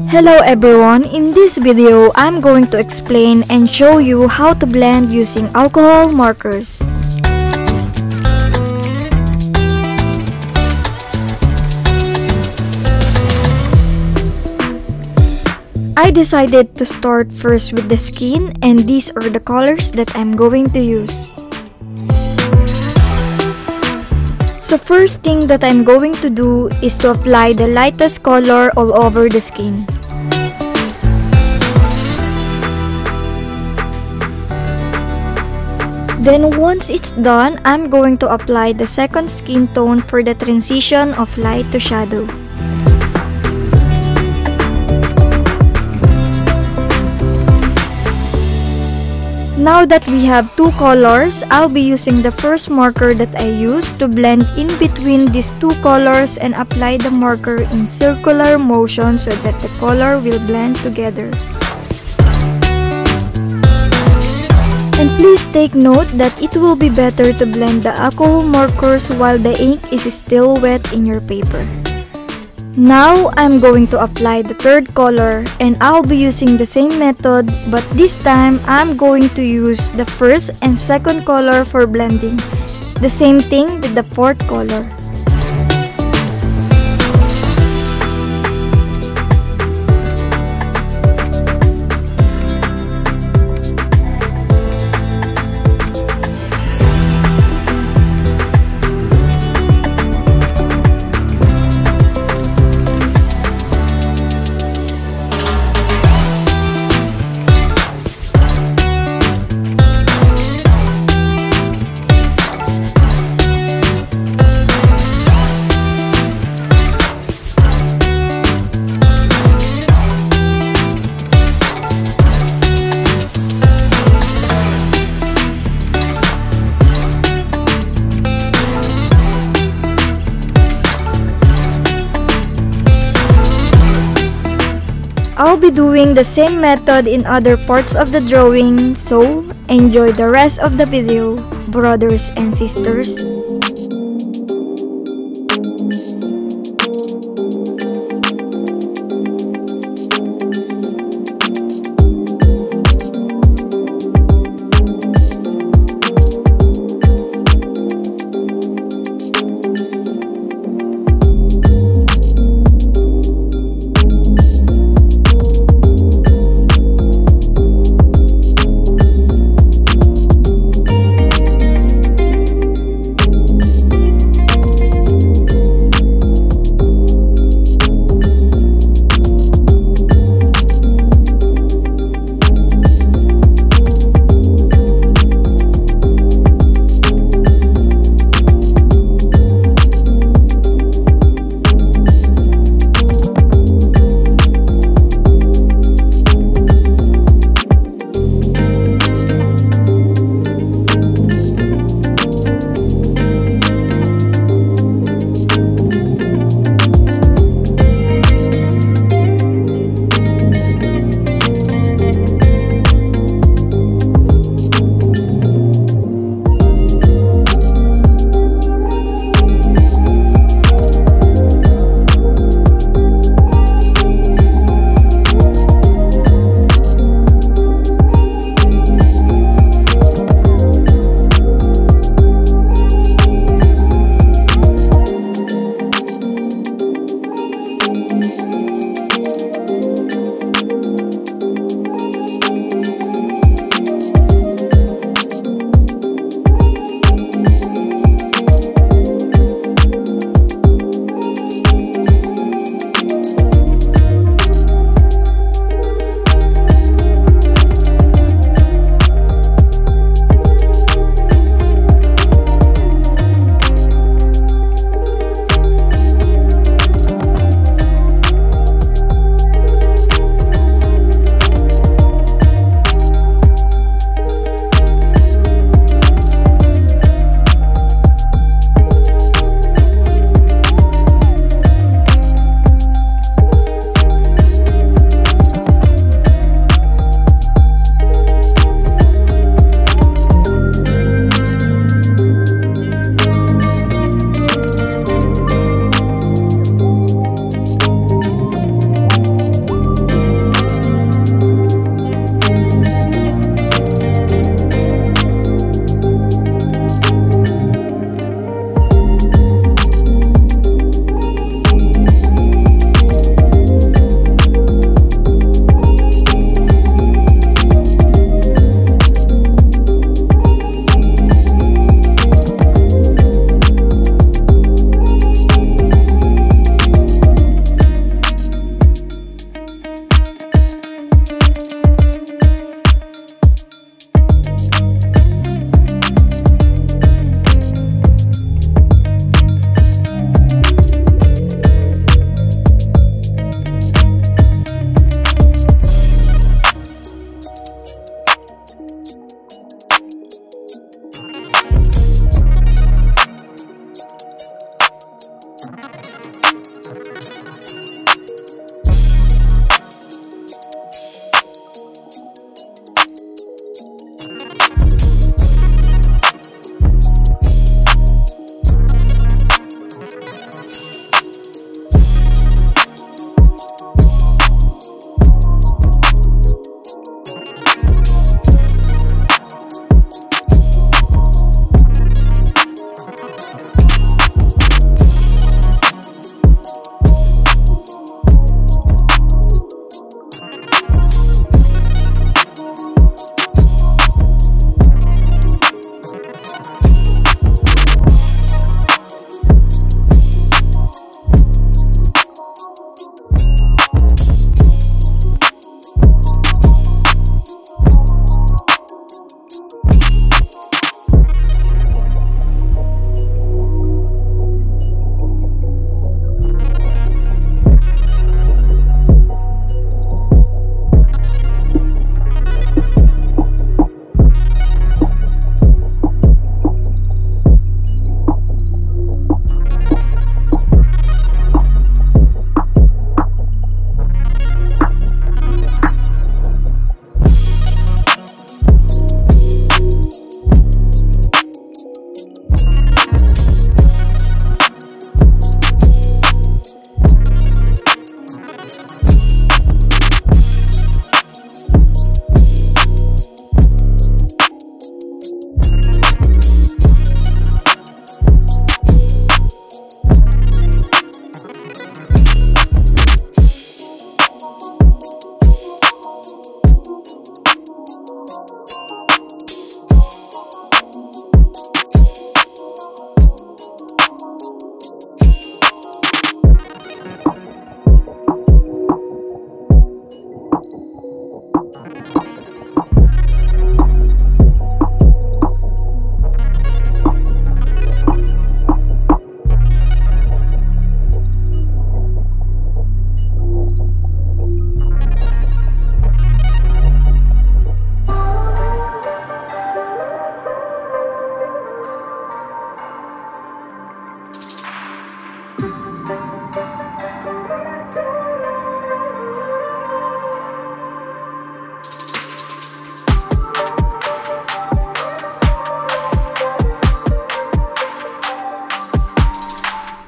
Hello everyone, in this video I'm going to explain and show you how to blend using alcohol markers. I decided to start first with the skin, and these are the colors that I'm going to use. So first thing that I'm going to do is to apply the lightest color all over the skin. Then once it's done, I'm going to apply the second skin tone for the transition of light to shadow. Now that we have two colors, I'll be using the first marker that I used to blend in between these two colors and apply the marker in circular motion so that the color will blend together. And please take note that it will be better to blend the alcohol markers while the ink is still wet in your paper. Now, I'm going to apply the third color, and I'll be using the same method, but this time I'm going to use the first and second color for blending. The same thing with the fourth color. I'll be doing the same method in other parts of the drawing, so enjoy the rest of the video, brothers and sisters.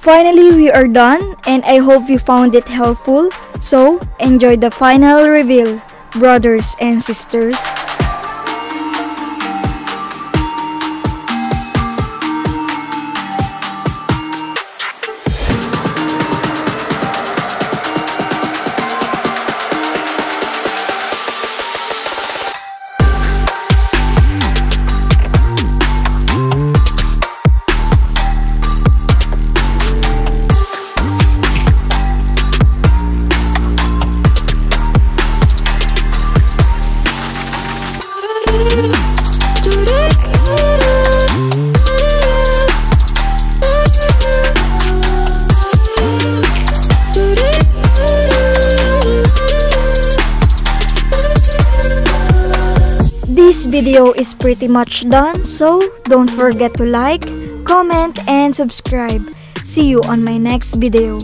Finally, we are done and I hope you found it helpful. So, enjoy the final reveal, brothers and sisters. This video is pretty much done, so don't forget to like, comment, and subscribe. See you on my next video.